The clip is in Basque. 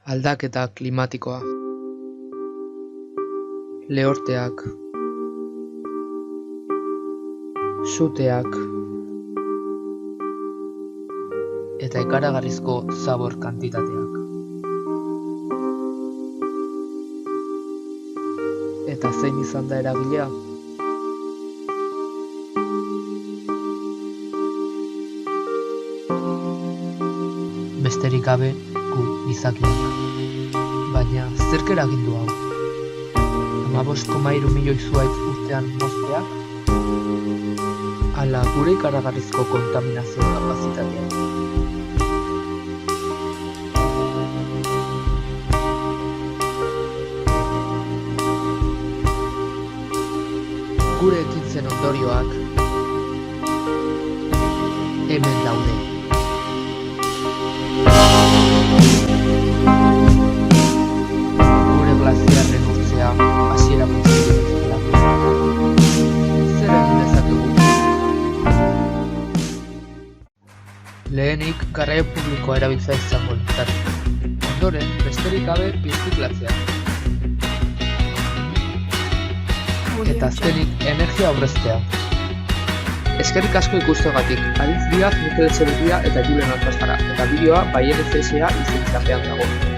Aldaketa klimatikoa, lehorteak, suteak eta ikaragarrizko zabor kantitateak. Eta zein izan da eragilea? Besterik gabe gu gizakiak. Baina zerk eragin du hau? 15,3 milioi zuhaitz urtean mozteak? Ala gure ikaragarrizko kontaminazio kapazitatea? Gure ekintzen ondorioak hemen daude. Gure glaziarren urtzea hasiera puntutik. Zer egin dezakegu? Lehenik garraio publikoa erabiltzea izango litzateke. Ondoren, besterik gabe birziklatzea. Eta azkenik, energia aurreztea. Eskerrik asko ikusteagatik, Aditz Diaz, Mikel Etxeberria eta Julen Alkazara, eta bideoa Baien FSA izen dago.